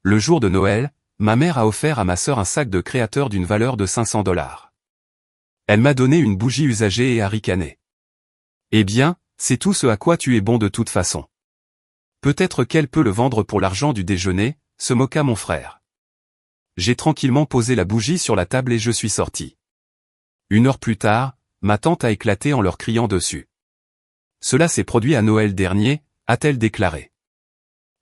Le jour de Noël, ma mère a offert à ma sœur un sac de créateur d'une valeur de 500 $. Elle m'a donné une bougie usagée et a ricané. Eh bien, c'est tout ce à quoi tu es bon de toute façon. Peut-être qu'elle peut le vendre pour l'argent du déjeuner, se moqua mon frère. J'ai tranquillement posé la bougie sur la table et je suis sorti. 1 heure plus tard, ma tante a éclaté en leur criant dessus. Cela s'est produit à Noël dernier, a-t-elle déclaré.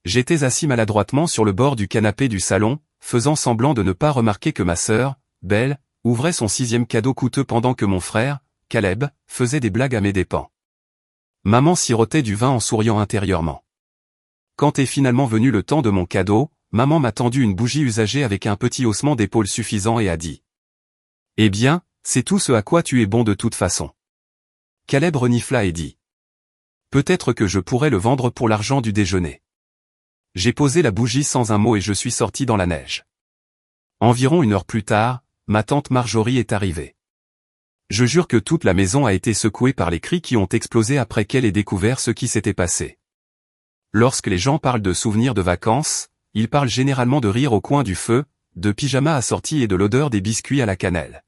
J'étais assis maladroitement sur le bord du canapé du salon, faisant semblant de ne pas remarquer que ma sœur, Belle, ouvrait son 6e cadeau coûteux pendant que mon frère, Caleb, faisait des blagues à mes dépens. Maman sirotait du vin en souriant intérieurement. Quand est finalement venu le temps de mon cadeau, maman m'a tendu une bougie usagée avec un petit haussement d'épaule suffisant et a dit. Eh bien, c'est tout ce à quoi tu es bon de toute façon. Caleb renifla et dit. Peut-être que je pourrais le vendre pour l'argent du déjeuner. J'ai posé la bougie sans un mot et je suis sorti dans la neige. Environ 1 heure plus tard, ma tante Marjorie est arrivée. Je jure que toute la maison a été secouée par les cris qui ont explosé après qu'elle ait découvert ce qui s'était passé. Lorsque les gens parlent de souvenirs de vacances, ils parlent généralement de rire au coin du feu, de pyjamas assortis et de l'odeur des biscuits à la cannelle.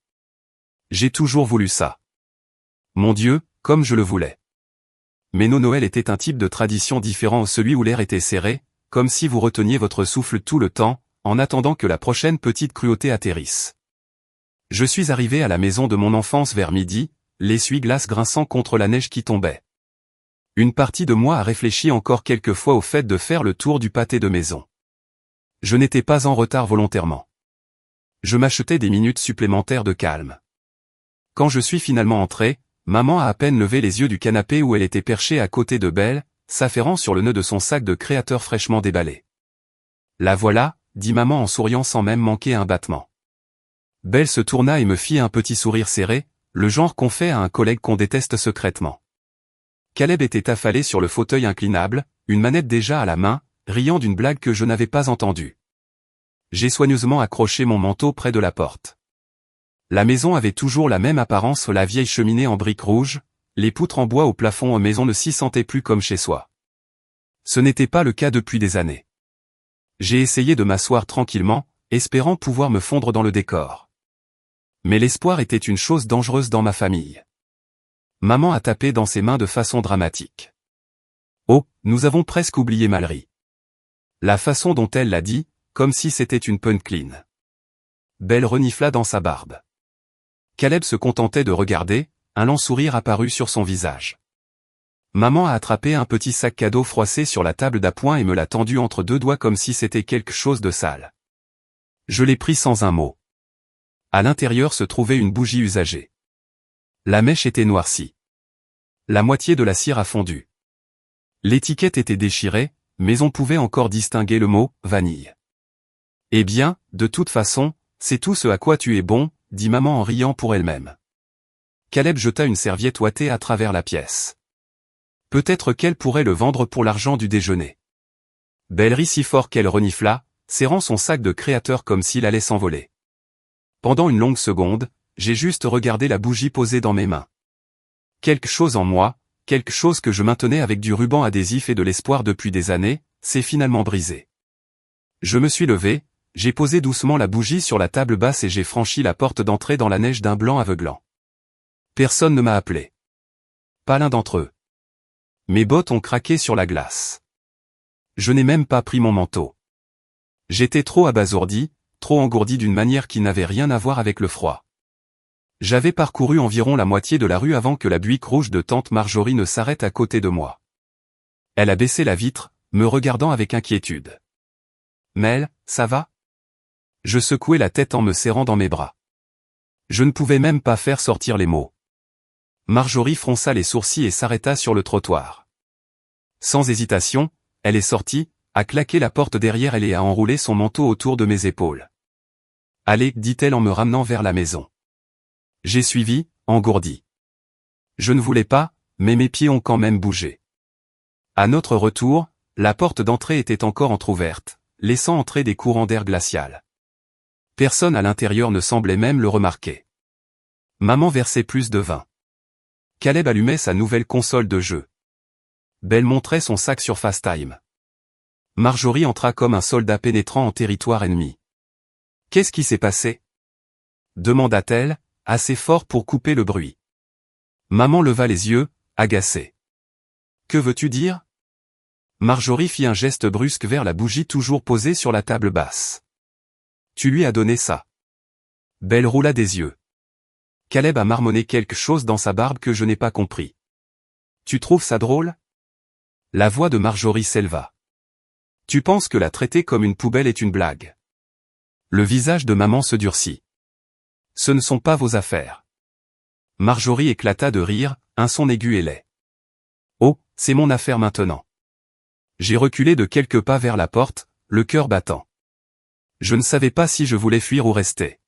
J'ai toujours voulu ça. Mon Dieu, comme je le voulais. Mais nos Noëls étaient un type de tradition différent de celui où l'air était serré, comme si vous reteniez votre souffle tout le temps, en attendant que la prochaine petite cruauté atterrisse. Je suis arrivé à la maison de mon enfance vers midi, l'essuie-glace grinçant contre la neige qui tombait. Une partie de moi a réfléchi encore quelques fois au fait de faire le tour du pâté de maison. Je n'étais pas en retard volontairement. Je m'achetais des minutes supplémentaires de calme. Quand je suis finalement entré, maman a à peine levé les yeux du canapé où elle était perchée à côté de Belle, s'affairant sur le nœud de son sac de créateur fraîchement déballé. La voilà, dit maman en souriant sans même manquer un battement. Belle se tourna et me fit un petit sourire serré, le genre qu'on fait à un collègue qu'on déteste secrètement. Caleb était affalé sur le fauteuil inclinable, une manette déjà à la main, riant d'une blague que je n'avais pas entendue. J'ai soigneusement accroché mon manteau près de la porte. La maison avait toujours la même apparence, la vieille cheminée en briques rouges, les poutres en bois au plafond, maison ne s'y sentait plus comme chez soi. Ce n'était pas le cas depuis des années. J'ai essayé de m'asseoir tranquillement, espérant pouvoir me fondre dans le décor. Mais l'espoir était une chose dangereuse dans ma famille. Maman a tapé dans ses mains de façon dramatique. Oh, nous avons presque oublié Mallory. La façon dont elle l'a dit, comme si c'était une punchline. Belle renifla dans sa barbe. Caleb se contentait de regarder, un lent sourire apparut sur son visage. Maman a attrapé un petit sac cadeau froissé sur la table d'appoint et me l'a tendu entre 2 doigts comme si c'était quelque chose de sale. Je l'ai pris sans un mot. À l'intérieur se trouvait une bougie usagée. La mèche était noircie. La moitié de la cire a fondu. L'étiquette était déchirée, mais on pouvait encore distinguer le mot « vanille ». Eh bien, de toute façon, c'est tout ce à quoi tu es bon, dit maman en riant pour elle-même. Caleb jeta une serviette ouatée à travers la pièce. Peut-être qu'elle pourrait le vendre pour l'argent du déjeuner. Belle rit si fort qu'elle renifla, serrant son sac de créateur comme s'il allait s'envoler. Pendant une longue seconde, j'ai juste regardé la bougie posée dans mes mains. Quelque chose en moi, quelque chose que je maintenais avec du ruban adhésif et de l'espoir depuis des années, s'est finalement brisé. Je me suis levé, j'ai posé doucement la bougie sur la table basse et j'ai franchi la porte d'entrée dans la neige d'un blanc aveuglant. Personne ne m'a appelé. Pas l'un d'entre eux. Mes bottes ont craqué sur la glace. Je n'ai même pas pris mon manteau. J'étais trop abasourdi, trop engourdi d'une manière qui n'avait rien à voir avec le froid. J'avais parcouru environ la moitié de la rue avant que la Buick rouge de tante Marjorie ne s'arrête à côté de moi. Elle a baissé la vitre, me regardant avec inquiétude. « Mel, ça va ?» Je secouai la tête en me serrant dans mes bras. Je ne pouvais même pas faire sortir les mots. Marjorie fronça les sourcils et s'arrêta sur le trottoir. Sans hésitation, elle est sortie, a claqué la porte derrière elle et a enroulé son manteau autour de mes épaules. « Allez, dit-elle en me ramenant vers la maison. J'ai suivi, engourdi. Je ne voulais pas, mais mes pieds ont quand même bougé. À notre retour, la porte d'entrée était encore entr'ouverte, laissant entrer des courants d'air glacial. Personne à l'intérieur ne semblait même le remarquer. Maman versait plus de vin. Caleb allumait sa nouvelle console de jeu. Belle montrait son sac sur FaceTime. Marjorie entra comme un soldat pénétrant en territoire ennemi. « Qu'est-ce qui s'est passé ?» demanda-t-elle, assez fort pour couper le bruit. Maman leva les yeux, agacée. « Que veux-tu dire ?» Marjorie fit un geste brusque vers la bougie toujours posée sur la table basse. « Tu lui as donné ça. » Belle roula des yeux. Caleb a marmonné quelque chose dans sa barbe que je n'ai pas compris. « Tu trouves ça drôle ?» La voix de Marjorie s'éleva. « Tu penses que la traiter comme une poubelle est une blague ?» Le visage de maman se durcit. « Ce ne sont pas vos affaires. » Marjorie éclata de rire, un son aigu et laid. « Oh, c'est mon affaire maintenant. » J'ai reculé de quelques pas vers la porte, le cœur battant. Je ne savais pas si je voulais fuir ou rester.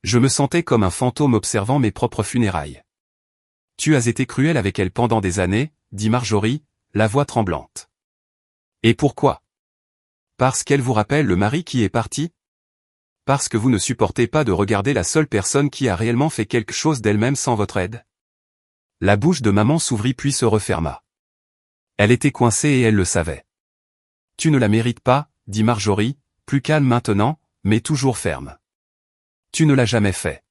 Je me sentais comme un fantôme observant mes propres funérailles. « Tu as été cruel avec elle pendant des années, » dit Marjorie, la voix tremblante. « Et pourquoi ? Parce qu'elle vous rappelle le mari qui est parti ? Parce que vous ne supportez pas de regarder la seule personne qui a réellement fait quelque chose d'elle-même sans votre aide ? » La bouche de maman s'ouvrit puis se referma. Elle était coincée et elle le savait. « Tu ne la mérites pas, » dit Marjorie, plus calme maintenant, mais toujours ferme. « Tu ne l'as jamais fait. »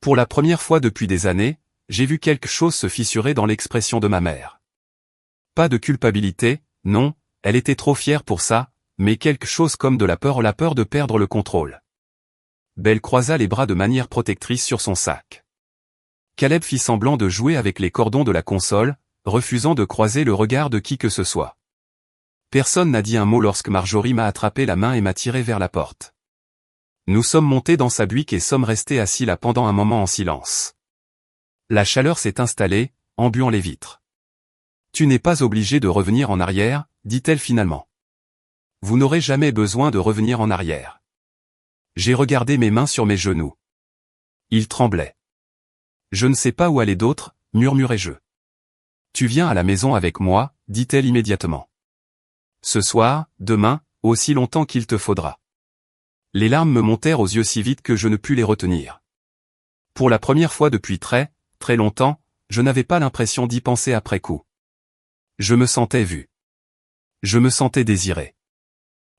Pour la première fois depuis des années, j'ai vu quelque chose se fissurer dans l'expression de ma mère. Pas de culpabilité, non, elle était trop fière pour ça, mais quelque chose comme de la peur de perdre le contrôle. Belle croisa les bras de manière protectrice sur son sac. Caleb fit semblant de jouer avec les cordons de la console, refusant de croiser le regard de qui que ce soit. Personne n'a dit un mot lorsque Marjorie m'a attrapé la main et m'a tiré vers la porte. Nous sommes montés dans sa buick et sommes restés assis là pendant un moment en silence. La chaleur s'est installée, embuant les vitres. « Tu n'es pas obligé de revenir en arrière, » dit-elle finalement. « Vous n'aurez jamais besoin de revenir en arrière. » J'ai regardé mes mains sur mes genoux. Ils tremblaient. « Je ne sais pas où aller d'autre, » murmurai-je. « Tu viens à la maison avec moi, » dit-elle immédiatement. « Ce soir, demain, aussi longtemps qu'il te faudra. » Les larmes me montèrent aux yeux si vite que je ne pus les retenir. Pour la première fois depuis très longtemps, je n'avais pas l'impression d'y penser après coup. Je me sentais vu. Je me sentais désiré.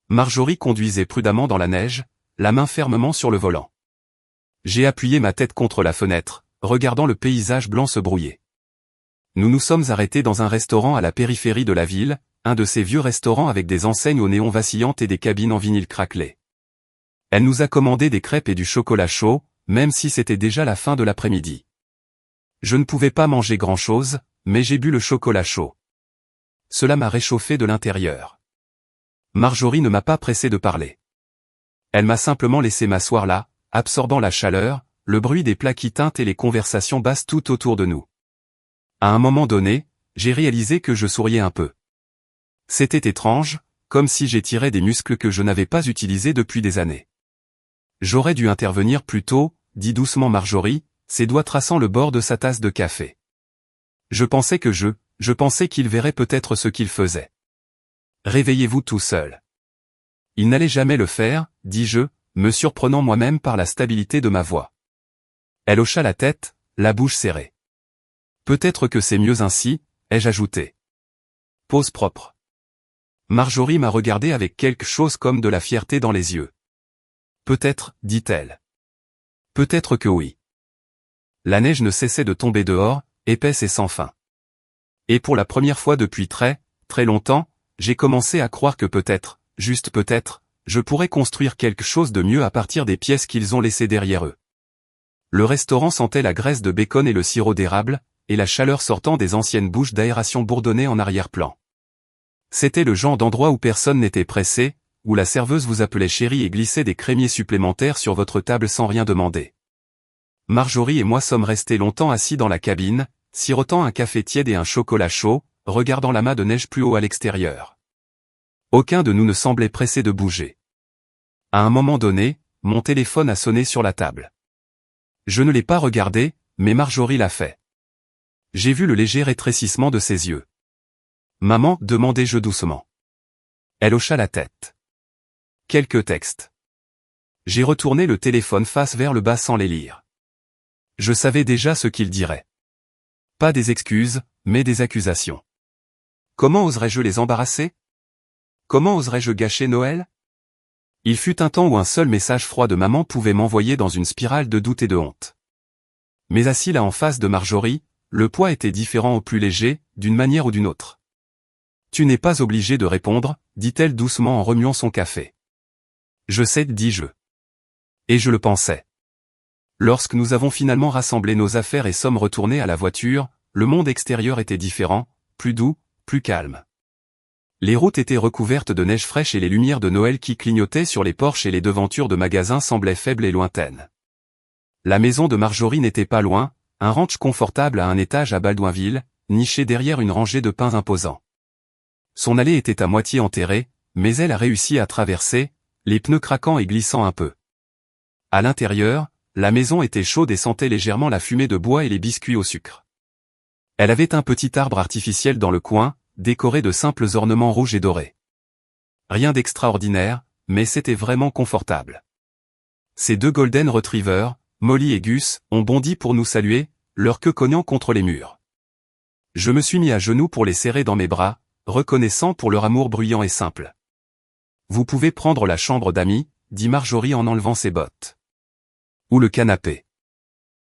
Marjorie conduisait prudemment dans la neige, la main fermement sur le volant. J'ai appuyé ma tête contre la fenêtre, regardant le paysage blanc se brouiller. Nous nous sommes arrêtés dans un restaurant à la périphérie de la ville, un de ces vieux restaurants avec des enseignes aux néons vacillantes et des cabines en vinyle craquelé. Elle nous a commandé des crêpes et du chocolat chaud, même si c'était déjà la fin de l'après-midi. Je ne pouvais pas manger grand-chose, mais j'ai bu le chocolat chaud. Cela m'a réchauffé de l'intérieur. Marjorie ne m'a pas pressé de parler. Elle m'a simplement laissé m'asseoir là, absorbant la chaleur, le bruit des plats qui tintent et les conversations basses tout autour de nous. À un moment donné, j'ai réalisé que je souriais un peu. C'était étrange, comme si j'étirais des muscles que je n'avais pas utilisés depuis des années. J'aurais dû intervenir plus tôt, dit doucement Marjorie, ses doigts traçant le bord de sa tasse de café. Je pensais qu'il verrait peut-être ce qu'il faisait. Réveillez-vous tout seul. Il n'allait jamais le faire, dis-je, me surprenant moi-même par la stabilité de ma voix. Elle hocha la tête, la bouche serrée. Peut-être que c'est mieux ainsi, ai-je ajouté. Pose propre. Marjorie m'a regardé avec quelque chose comme de la fierté dans les yeux. Peut-être, dit-elle. Peut-être que oui. La neige ne cessait de tomber dehors, épaisse et sans fin. Et pour la première fois depuis très longtemps, j'ai commencé à croire que peut-être, juste peut-être, je pourrais construire quelque chose de mieux à partir des pièces qu'ils ont laissées derrière eux. Le restaurant sentait la graisse de bacon et le sirop d'érable, et la chaleur sortant des anciennes bouches d'aération bourdonnait en arrière-plan. C'était le genre d'endroit où personne n'était pressé, où la serveuse vous appelait chérie et glissait des crémiers supplémentaires sur votre table sans rien demander. Marjorie et moi sommes restés longtemps assis dans la cabine, sirotant un café tiède et un chocolat chaud, regardant l'amas de neige plus haut à l'extérieur. Aucun de nous ne semblait pressé de bouger. À un moment donné, mon téléphone a sonné sur la table. Je ne l'ai pas regardé, mais Marjorie l'a fait. J'ai vu le léger rétrécissement de ses yeux. « Maman » demandai-je doucement. Elle hocha la tête. Quelques textes. J'ai retourné le téléphone face vers le bas sans les lire. Je savais déjà ce qu'il dirait. Pas des excuses, mais des accusations. Comment oserais-je les embarrasser ? Comment oserais-je gâcher Noël? Il fut un temps où un seul message froid de maman pouvait m'envoyer dans une spirale de doute et de honte. Mais assis là en face de Marjorie, le poids était différent au plus léger, d'une manière ou d'une autre. Tu n'es pas obligé de répondre, dit-elle doucement en remuant son café. Je sais, dis-je. Et je le pensais. Lorsque nous avons finalement rassemblé nos affaires et sommes retournés à la voiture, le monde extérieur était différent, plus doux, plus calme. Les routes étaient recouvertes de neige fraîche et les lumières de Noël qui clignotaient sur les porches et les devantures de magasins semblaient faibles et lointaines. La maison de Marjorie n'était pas loin, un ranch confortable à un étage à Baldwinville, niché derrière une rangée de pins imposants. Son allée était à moitié enterrée, mais elle a réussi à traverser, les pneus craquant et glissant un peu. À l'intérieur, la maison était chaude et sentait légèrement la fumée de bois et les biscuits au sucre. Elle avait un petit arbre artificiel dans le coin, décoré de simples ornements rouges et dorés. Rien d'extraordinaire, mais c'était vraiment confortable. Ces deux golden retrievers, Molly et Gus, ont bondi pour nous saluer, leur queue cognant contre les murs. Je me suis mis à genoux pour les serrer dans mes bras, reconnaissant pour leur amour bruyant et simple. Vous pouvez prendre la chambre d'amis, dit Marjorie en enlevant ses bottes. Ou le canapé.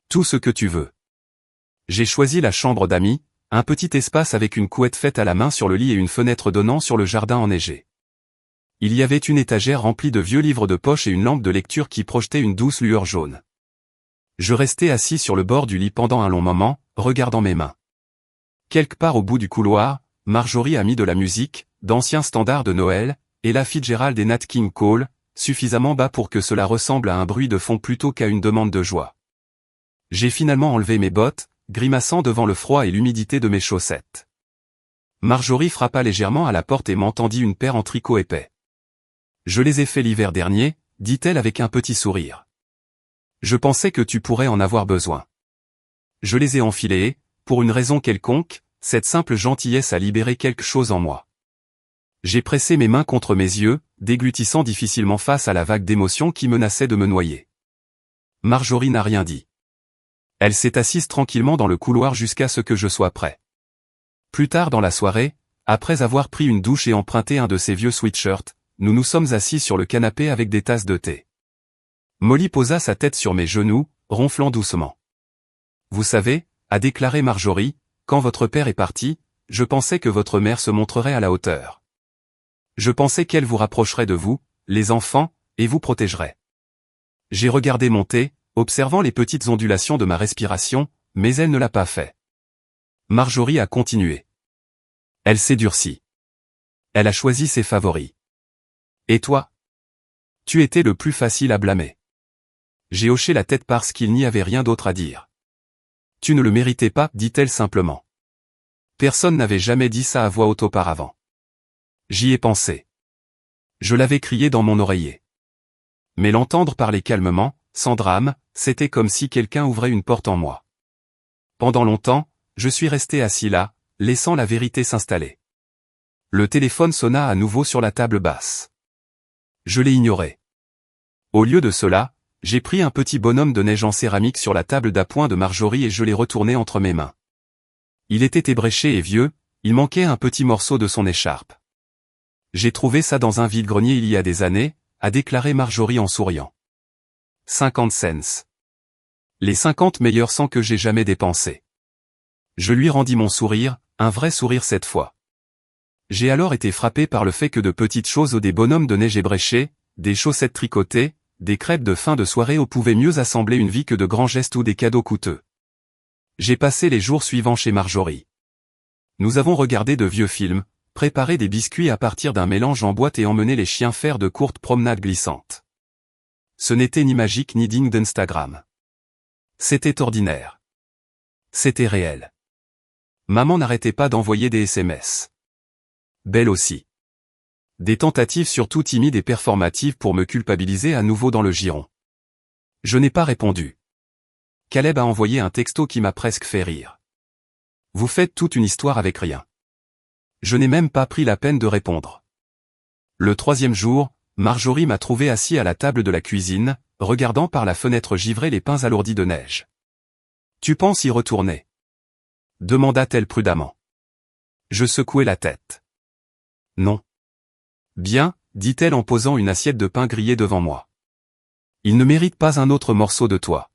Tout ce que tu veux. J'ai choisi la chambre d'amis, un petit espace avec une couette faite à la main sur le lit et une fenêtre donnant sur le jardin enneigé. Il y avait une étagère remplie de vieux livres de poche et une lampe de lecture qui projetait une douce lueur jaune. Je restai assis sur le bord du lit pendant un long moment, regardant mes mains. Quelque part au bout du couloir, Marjorie a mis de la musique, d'anciens standards de Noël, et la Fitzgerald et Nat King Cole, suffisamment bas pour que cela ressemble à un bruit de fond plutôt qu'à une demande de joie. J'ai finalement enlevé mes bottes, grimaçant devant le froid et l'humidité de mes chaussettes. Marjorie frappa légèrement à la porte et m'entendit une paire en tricot épais. Je les ai faits l'hiver dernier, dit-elle avec un petit sourire. Je pensais que tu pourrais en avoir besoin. Je les ai enfilés et, pour une raison quelconque, cette simple gentillesse a libéré quelque chose en moi. J'ai pressé mes mains contre mes yeux, déglutissant difficilement face à la vague d'émotions qui menaçait de me noyer. Marjorie n'a rien dit. Elle s'est assise tranquillement dans le couloir jusqu'à ce que je sois prêt. Plus tard dans la soirée, après avoir pris une douche et emprunté un de ses vieux sweatshirts, nous nous sommes assis sur le canapé avec des tasses de thé. Molly posa sa tête sur mes genoux, ronflant doucement. Vous savez, a déclaré Marjorie, quand votre père est parti, je pensais que votre mère se montrerait à la hauteur. Je pensais qu'elle vous rapprocherait de vous, les enfants, et vous protégerait. J'ai regardé mon thé, observant les petites ondulations de ma respiration, mais elle ne l'a pas fait. Marjorie a continué. Elle s'est durcie. Elle a choisi ses favoris. Et toi? Tu étais le plus facile à blâmer. J'ai hoché la tête parce qu'il n'y avait rien d'autre à dire. Tu ne le méritais pas, dit-elle simplement. Personne n'avait jamais dit ça à voix haute auparavant. J'y ai pensé. Je l'avais crié dans mon oreiller. Mais l'entendre parler calmement, sans drame, c'était comme si quelqu'un ouvrait une porte en moi. Pendant longtemps, je suis resté assis là, laissant la vérité s'installer. Le téléphone sonna à nouveau sur la table basse. Je l'ai ignoré. Au lieu de cela, j'ai pris un petit bonhomme de neige en céramique sur la table d'appoint de Marjorie et je l'ai retourné entre mes mains. Il était ébréché et vieux, il manquait un petit morceau de son écharpe. J'ai trouvé ça dans un vide-grenier il y a des années, a déclaré Marjorie en souriant. 50 cents. Les 50 meilleurs cents que j'ai jamais dépensés. Je lui rendis mon sourire, un vrai sourire cette fois. J'ai alors été frappé par le fait que de petites choses ou des bonhommes de neige ébréchés, des chaussettes tricotées, des crêpes de fin de soirée pouvaient mieux assembler une vie que de grands gestes ou des cadeaux coûteux. J'ai passé les jours suivants chez Marjorie. Nous avons regardé de vieux films, préparé des biscuits à partir d'un mélange en boîte et emmené les chiens faire de courtes promenades glissantes. Ce n'était ni magique ni digne d'Instagram. C'était ordinaire. C'était réel. Maman n'arrêtait pas d'envoyer des SMS. Belle aussi. Des tentatives surtout timides et performatives pour me culpabiliser à nouveau dans le giron. Je n'ai pas répondu. Caleb a envoyé un texto qui m'a presque fait rire. Vous faites toute une histoire avec rien. Je n'ai même pas pris la peine de répondre. Le troisième jour, Marjorie m'a trouvé assis à la table de la cuisine, regardant par la fenêtre givrée les pins alourdis de neige. Tu penses y retourner? Demanda-t-elle prudemment. Je secouai la tête. Non. Bien, dit-elle en posant une assiette de pain grillé devant moi. Il ne mérite pas un autre morceau de toi.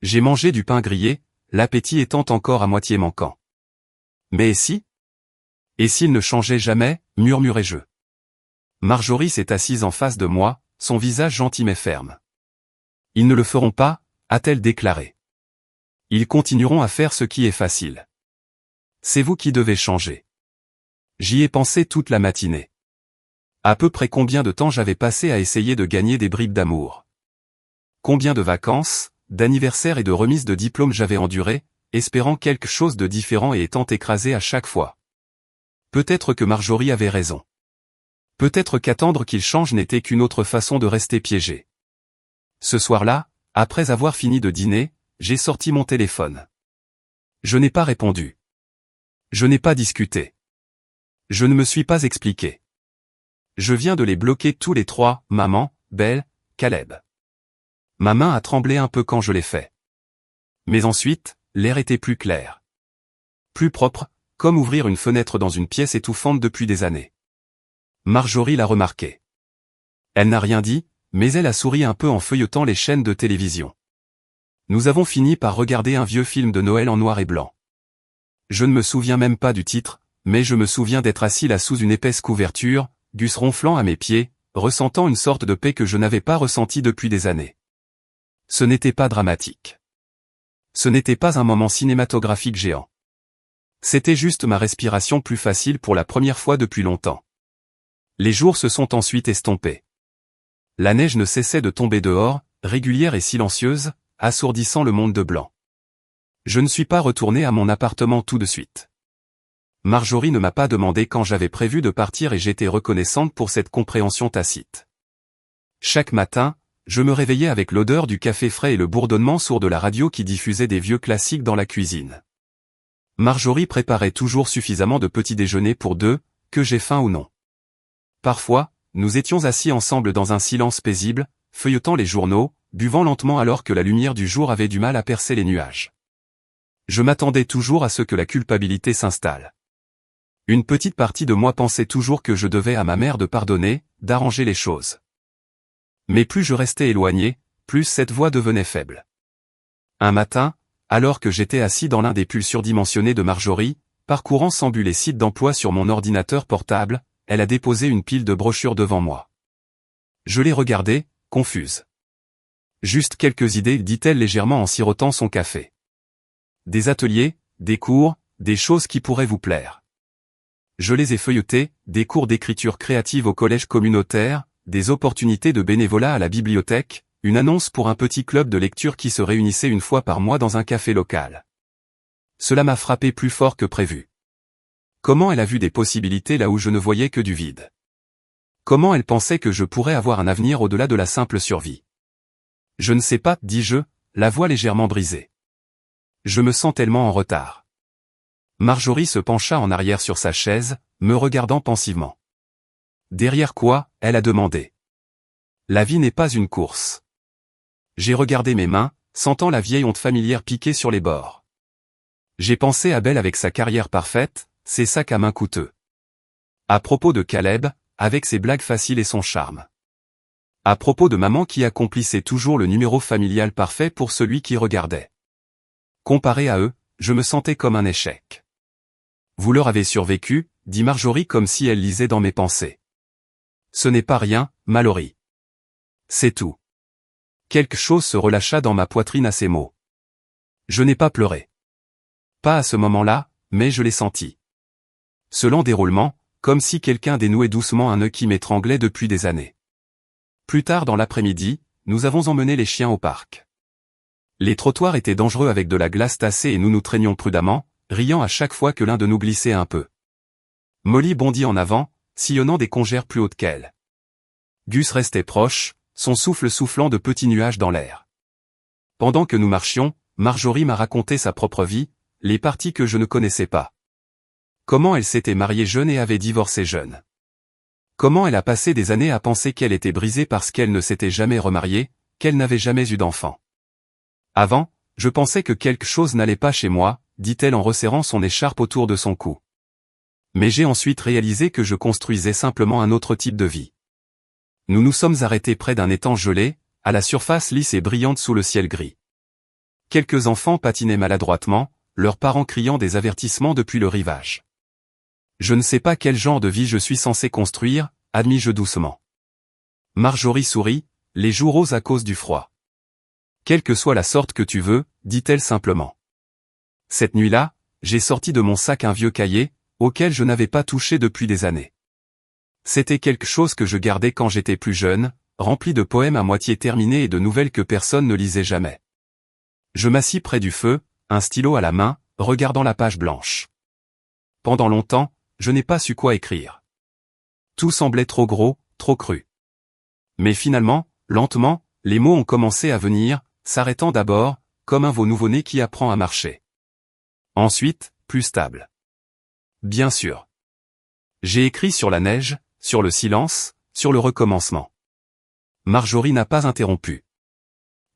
J'ai mangé du pain grillé, l'appétit étant encore à moitié manquant. Mais si? Et s'il ne changeait jamais, murmurai-je. Marjorie s'est assise en face de moi, son visage gentil mais ferme. Ils ne le feront pas, a-t-elle déclaré. Ils continueront à faire ce qui est facile. C'est vous qui devez changer. J'y ai pensé toute la matinée. À peu près combien de temps j'avais passé à essayer de gagner des bribes d'amour. Combien de vacances, d'anniversaires et de remises de diplômes j'avais enduré, espérant quelque chose de différent et étant écrasé à chaque fois. Peut-être que Marjorie avait raison. Peut-être qu'attendre qu'il change n'était qu'une autre façon de rester piégé. Ce soir-là, après avoir fini de dîner, j'ai sorti mon téléphone. Je n'ai pas répondu. Je n'ai pas discuté. Je ne me suis pas expliqué. Je viens de les bloquer tous les trois, maman, Belle, Caleb. Ma main a tremblé un peu quand je l'ai fait. Mais ensuite, l'air était plus clair. Plus propre, comme ouvrir une fenêtre dans une pièce étouffante depuis des années. Marjorie l'a remarqué. Elle n'a rien dit, mais elle a souri un peu en feuilletant les chaînes de télévision. Nous avons fini par regarder un vieux film de Noël en noir et blanc. Je ne me souviens même pas du titre, mais je me souviens d'être assis là sous une épaisse couverture, Gus ronflant à mes pieds, ressentant une sorte de paix que je n'avais pas ressentie depuis des années. Ce n'était pas dramatique. Ce n'était pas un moment cinématographique géant. C'était juste ma respiration plus facile pour la première fois depuis longtemps. Les jours se sont ensuite estompés. La neige ne cessait de tomber dehors, régulière et silencieuse, assourdissant le monde de blanc. Je ne suis pas retourné à mon appartement tout de suite. Marjorie ne m'a pas demandé quand j'avais prévu de partir et j'étais reconnaissante pour cette compréhension tacite. Chaque matin, je me réveillais avec l'odeur du café frais et le bourdonnement sourd de la radio qui diffusait des vieux classiques dans la cuisine. Marjorie préparait toujours suffisamment de petits déjeuners pour deux, que j'aie faim ou non. Parfois, nous étions assis ensemble dans un silence paisible, feuilletant les journaux, buvant lentement alors que la lumière du jour avait du mal à percer les nuages. Je m'attendais toujours à ce que la culpabilité s'installe. Une petite partie de moi pensait toujours que je devais à ma mère de pardonner, d'arranger les choses. Mais plus je restais éloigné, plus cette voix devenait faible. Un matin, alors que j'étais assis dans l'un des pulls surdimensionnés de Marjorie, parcourant sans but les sites d'emploi sur mon ordinateur portable, elle a déposé une pile de brochures devant moi. Je l'ai regardée, confuse. Juste quelques idées, dit-elle légèrement en sirotant son café. Des ateliers, des cours, des choses qui pourraient vous plaire. Je les ai feuilletés, des cours d'écriture créative au collège communautaire, des opportunités de bénévolat à la bibliothèque, une annonce pour un petit club de lecture qui se réunissait une fois par mois dans un café local. Cela m'a frappé plus fort que prévu. Comment elle a vu des possibilités là où je ne voyais que du vide? Comment elle pensait que je pourrais avoir un avenir au-delà de la simple survie? Je ne sais pas, dis-je, la voix légèrement brisée. Je me sens tellement en retard. Marjorie se pencha en arrière sur sa chaise, me regardant pensivement. Derrière quoi, elle a demandé. La vie n'est pas une course. J'ai regardé mes mains, sentant la vieille honte familière piquer sur les bords. J'ai pensé à Belle avec sa carrière parfaite, ses sacs à main coûteux. À propos de Caleb, avec ses blagues faciles et son charme. À propos de maman qui accomplissait toujours le numéro familial parfait pour celui qui regardait. Comparé à eux, je me sentais comme un échec. Vous leur avez survécu, dit Marjorie comme si elle lisait dans mes pensées. Ce n'est pas rien, Mallory. C'est tout. Quelque chose se relâcha dans ma poitrine à ces mots. Je n'ai pas pleuré. Pas à ce moment-là, mais je l'ai senti. Ce lent déroulement, comme si quelqu'un dénouait doucement un nœud qui m'étranglait depuis des années. Plus tard dans l'après-midi, nous avons emmené les chiens au parc. Les trottoirs étaient dangereux avec de la glace tassée et nous nous traînions prudemment, riant à chaque fois que l'un de nous glissait un peu. Molly bondit en avant, sillonnant des congères plus hautes qu'elle. Gus restait proche, son souffle soufflant de petits nuages dans l'air. Pendant que nous marchions, Marjorie m'a raconté sa propre vie, les parties que je ne connaissais pas. Comment elle s'était mariée jeune et avait divorcé jeune. Comment elle a passé des années à penser qu'elle était brisée parce qu'elle ne s'était jamais remariée, qu'elle n'avait jamais eu d'enfant. Avant, je pensais que quelque chose n'allait pas chez moi, dit-elle en resserrant son écharpe autour de son cou. Mais j'ai ensuite réalisé que je construisais simplement un autre type de vie. Nous nous sommes arrêtés près d'un étang gelé, à la surface lisse et brillante sous le ciel gris. Quelques enfants patinaient maladroitement, leurs parents criant des avertissements depuis le rivage. Je ne sais pas quel genre de vie je suis censé construire, admis-je doucement. Marjorie sourit, les joues roses à cause du froid. Quelle que soit la sorte que tu veux, dit-elle simplement. Cette nuit-là, j'ai sorti de mon sac un vieux cahier, auquel je n'avais pas touché depuis des années. C'était quelque chose que je gardais quand j'étais plus jeune, rempli de poèmes à moitié terminés et de nouvelles que personne ne lisait jamais. Je m'assis près du feu, un stylo à la main, regardant la page blanche. Pendant longtemps, je n'ai pas su quoi écrire. Tout semblait trop gros, trop cru. Mais finalement, lentement, les mots ont commencé à venir, s'arrêtant d'abord, comme un veau nouveau-né qui apprend à marcher. Ensuite, plus stable. Bien sûr. J'ai écrit sur la neige, sur le silence, sur le recommencement. Marjorie n'a pas interrompu.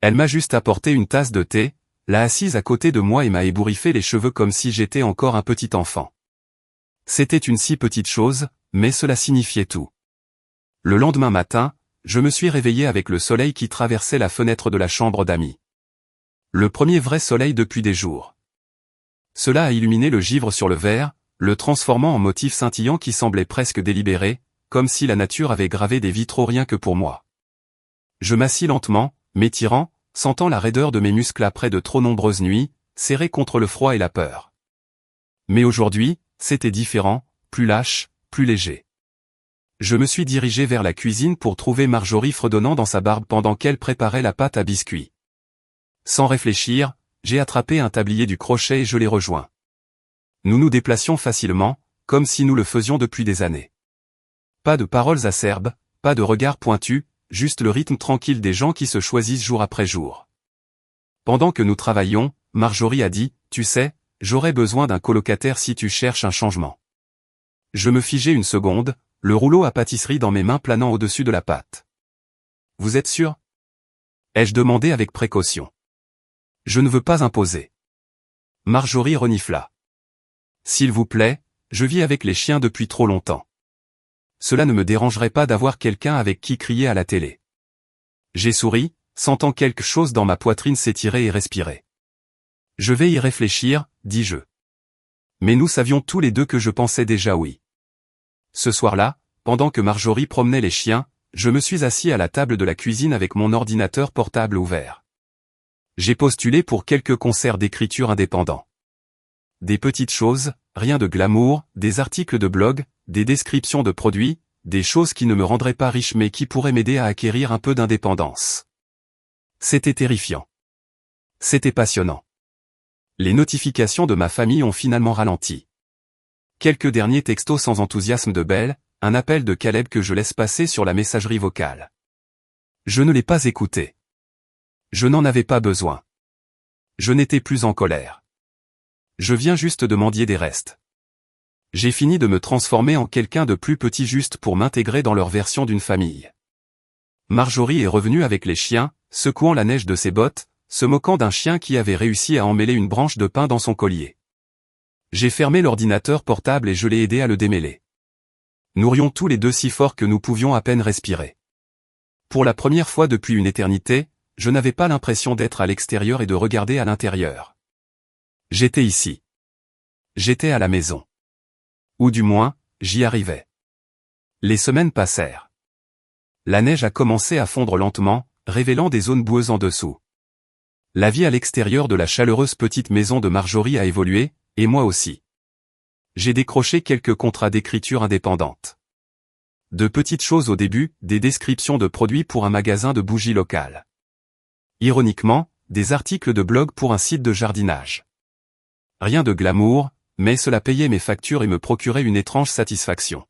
Elle m'a juste apporté une tasse de thé, l'a assise à côté de moi et m'a ébouriffé les cheveux comme si j'étais encore un petit enfant. C'était une si petite chose, mais cela signifiait tout. Le lendemain matin, je me suis réveillé avec le soleil qui traversait la fenêtre de la chambre d'amis. Le premier vrai soleil depuis des jours. Cela a illuminé le givre sur le verre, le transformant en motif scintillant qui semblait presque délibéré, comme si la nature avait gravé des vitraux rien que pour moi. Je m'assis lentement, m'étirant, sentant la raideur de mes muscles après de trop nombreuses nuits, serrés contre le froid et la peur. Mais aujourd'hui, c'était différent, plus lâche, plus léger. Je me suis dirigé vers la cuisine pour trouver Marjorie fredonnant dans sa barbe pendant qu'elle préparait la pâte à biscuits. Sans réfléchir, j'ai attrapé un tablier du crochet et je l'ai rejoint. Nous nous déplacions facilement, comme si nous le faisions depuis des années. Pas de paroles acerbes, pas de regards pointus, juste le rythme tranquille des gens qui se choisissent jour après jour. Pendant que nous travaillions, Marjorie a dit, « Tu sais, j'aurais besoin d'un colocataire si tu cherches un changement. » Je me figeai une seconde, le rouleau à pâtisserie dans mes mains planant au-dessus de la pâte. « Vous êtes sûr ?» ai-je demandé avec précaution. « Je ne veux pas imposer. » Marjorie renifla. « S'il vous plaît, je vis avec les chiens depuis trop longtemps. Cela ne me dérangerait pas d'avoir quelqu'un avec qui crier à la télé. » J'ai souri, sentant quelque chose dans ma poitrine s'étirer et respirer. « Je vais y réfléchir, dis-je. » Mais nous savions tous les deux que je pensais déjà oui. Ce soir-là, pendant que Marjorie promenait les chiens, je me suis assis à la table de la cuisine avec mon ordinateur portable ouvert. J'ai postulé pour quelques concerts d'écriture indépendants. Des petites choses, rien de glamour, des articles de blog, des descriptions de produits, des choses qui ne me rendraient pas riche mais qui pourraient m'aider à acquérir un peu d'indépendance. C'était terrifiant. C'était passionnant. Les notifications de ma famille ont finalement ralenti. Quelques derniers textos sans enthousiasme de Belle, un appel de Caleb que je laisse passer sur la messagerie vocale. Je ne l'ai pas écouté. Je n'en avais pas besoin. Je n'étais plus en colère. Je viens juste de mendier des restes. J'ai fini de me transformer en quelqu'un de plus petit juste pour m'intégrer dans leur version d'une famille. Marjorie est revenue avec les chiens, secouant la neige de ses bottes, se moquant d'un chien qui avait réussi à emmêler une branche de pin dans son collier. J'ai fermé l'ordinateur portable et je l'ai aidé à le démêler. Nous rions tous les deux si fort que nous pouvions à peine respirer. Pour la première fois depuis une éternité, je n'avais pas l'impression d'être à l'extérieur et de regarder à l'intérieur. J'étais ici. J'étais à la maison. Ou du moins, j'y arrivais. Les semaines passèrent. La neige a commencé à fondre lentement, révélant des zones boueuses en dessous. La vie à l'extérieur de la chaleureuse petite maison de Marjorie a évolué, et moi aussi. J'ai décroché quelques contrats d'écriture indépendante. De petites choses au début, des descriptions de produits pour un magasin de bougies local. Ironiquement, des articles de blog pour un site de jardinage. Rien de glamour, mais cela payait mes factures et me procurait une étrange satisfaction.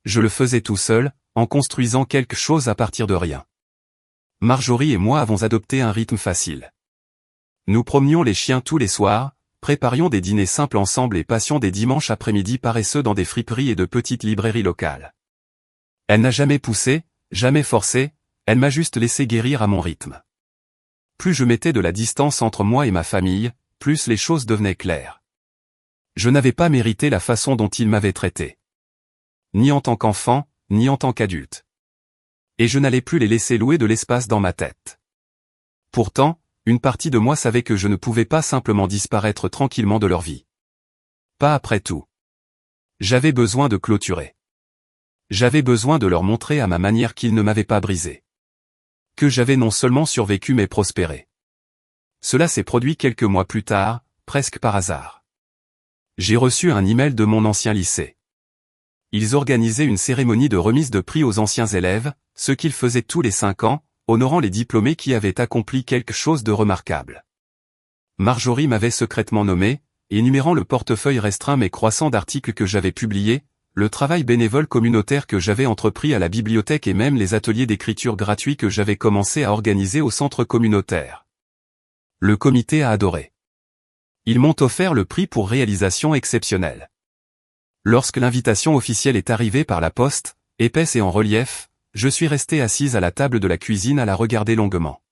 Je le faisais tout seul, en construisant quelque chose à partir de rien. Marjorie et moi avons adopté un rythme facile. Nous promenions les chiens tous les soirs, préparions des dîners simples ensemble et passions des dimanches après-midi paresseux dans des friperies et de petites librairies locales. Elle n'a jamais poussé, jamais forcé, elle m'a juste laissé guérir à mon rythme. Plus je mettais de la distance entre moi et ma famille, plus les choses devenaient claires. Je n'avais pas mérité la façon dont il m'avait traité. Ni en tant qu'enfant, ni en tant qu'adulte. Et je n'allais plus les laisser louer de l'espace dans ma tête. Pourtant, une partie de moi savait que je ne pouvais pas simplement disparaître tranquillement de leur vie. Pas après tout. J'avais besoin de clôturer. J'avais besoin de leur montrer à ma manière qu'ils ne m'avaient pas brisé. Que j'avais non seulement survécu mais prospéré. Cela s'est produit quelques mois plus tard, presque par hasard. J'ai reçu un email de mon ancien lycée. Ils organisaient une cérémonie de remise de prix aux anciens élèves, ce qu'ils faisaient tous les 5 ans, honorant les diplômés qui avaient accompli quelque chose de remarquable. Marjorie m'avait secrètement nommé, énumérant le portefeuille restreint mais croissant d'articles que j'avais publiés, le travail bénévole communautaire que j'avais entrepris à la bibliothèque et même les ateliers d'écriture gratuits que j'avais commencé à organiser au centre communautaire. Le comité a adoré. Ils m'ont offert le prix pour réalisation exceptionnelle. Lorsque l'invitation officielle est arrivée par la poste, épaisse et en relief, je suis restée assise à la table de la cuisine à la regarder longuement.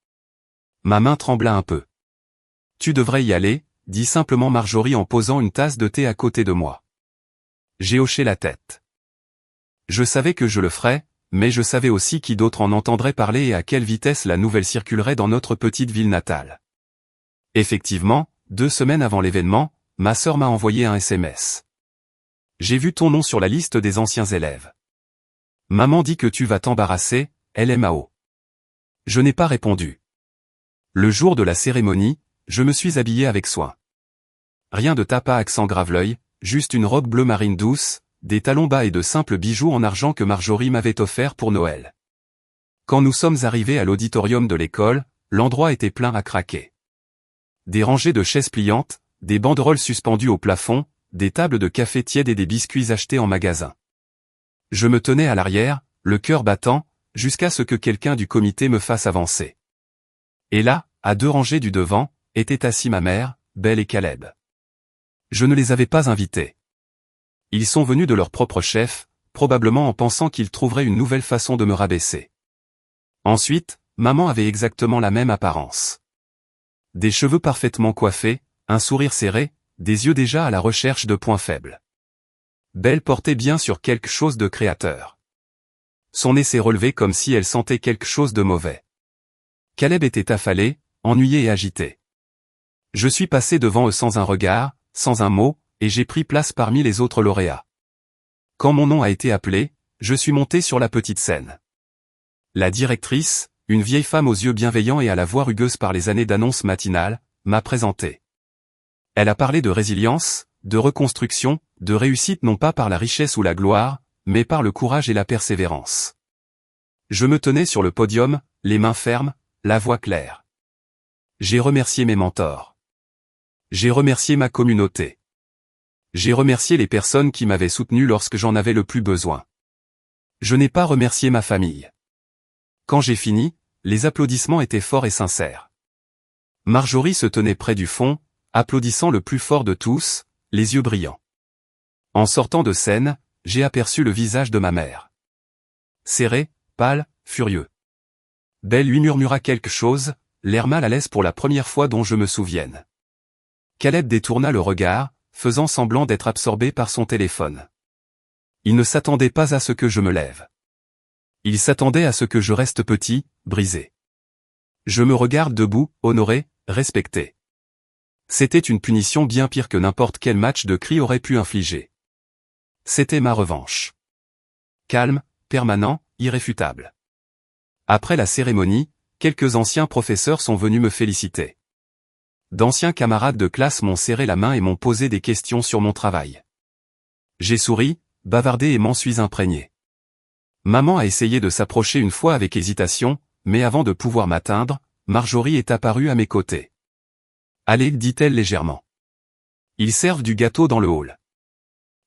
Ma main trembla un peu. « Tu devrais y aller », dit simplement Marjorie en posant une tasse de thé à côté de moi. J'ai hoché la tête. Je savais que je le ferais, mais je savais aussi qui d'autre en entendrait parler et à quelle vitesse la nouvelle circulerait dans notre petite ville natale. Effectivement, 2 semaines avant l'événement, ma sœur m'a envoyé un SMS. J'ai vu ton nom sur la liste des anciens élèves. Maman dit que tu vas t'embarrasser, LMAO. Je n'ai pas répondu. Le jour de la cérémonie, je me suis habillé avec soin. Rien de tapas accent grave-l'œil, juste une robe bleu marine douce, des talons bas et de simples bijoux en argent que Marjorie m'avait offert pour Noël. Quand nous sommes arrivés à l'auditorium de l'école, l'endroit était plein à craquer. Des rangées de chaises pliantes, des banderoles suspendues au plafond, des tables de café tiède et des biscuits achetés en magasin. Je me tenais à l'arrière, le cœur battant, jusqu'à ce que quelqu'un du comité me fasse avancer. Et là, à 2 rangées du devant, étaient assis ma mère, Belle et Caleb. Je ne les avais pas invités. Ils sont venus de leur propre chef, probablement en pensant qu'ils trouveraient une nouvelle façon de me rabaisser. Ensuite, maman avait exactement la même apparence. Des cheveux parfaitement coiffés, un sourire serré, des yeux déjà à la recherche de points faibles. Belle portait bien sur quelque chose de créateur. Son nez s'est relevé comme si elle sentait quelque chose de mauvais. Caleb était affalé, ennuyé et agité. Je suis passé devant eux sans un regard, sans un mot, et j'ai pris place parmi les autres lauréats. Quand mon nom a été appelé, je suis monté sur la petite scène. La directrice, une vieille femme aux yeux bienveillants et à la voix rugueuse par les années d'annonce matinale, m'a présenté. Elle a parlé de résilience, de reconstruction, de réussite non pas par la richesse ou la gloire, mais par le courage et la persévérance. Je me tenais sur le podium, les mains fermes, la voix claire. J'ai remercié mes mentors. J'ai remercié ma communauté. J'ai remercié les personnes qui m'avaient soutenu lorsque j'en avais le plus besoin. Je n'ai pas remercié ma famille. Quand j'ai fini, les applaudissements étaient forts et sincères. Marjorie se tenait près du fond, applaudissant le plus fort de tous, les yeux brillants. En sortant de scène, j'ai aperçu le visage de ma mère. Serré, pâle, furieux. Belle lui murmura quelque chose, l'air mal à l'aise pour la première fois dont je me souvienne. Caleb détourna le regard, faisant semblant d'être absorbé par son téléphone. Il ne s'attendait pas à ce que je me lève. Il s'attendait à ce que je reste petit, brisé. Je me regarde debout, honoré, respecté. C'était une punition bien pire que n'importe quel match de cris aurait pu infliger. C'était ma revanche. Calme, permanent, irréfutable. Après la cérémonie, quelques anciens professeurs sont venus me féliciter. D'anciens camarades de classe m'ont serré la main et m'ont posé des questions sur mon travail. J'ai souri, bavardé et m'en suis imprégné. Maman a essayé de s'approcher une fois avec hésitation, mais avant de pouvoir m'atteindre, Marjorie est apparue à mes côtés. « Allez, dit-elle légèrement. Ils servent du gâteau dans le hall. »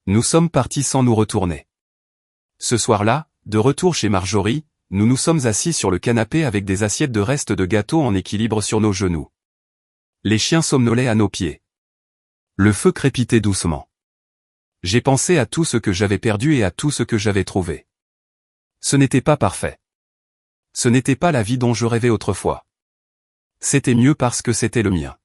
Nous sommes partis sans nous retourner. Ce soir-là, de retour chez Marjorie, nous nous sommes assis sur le canapé avec des assiettes de restes de gâteau en équilibre sur nos genoux. Les chiens somnolaient à nos pieds. Le feu crépitait doucement. J'ai pensé à tout ce que j'avais perdu et à tout ce que j'avais trouvé. Ce n'était pas parfait. Ce n'était pas la vie dont je rêvais autrefois. C'était mieux parce que c'était le mien.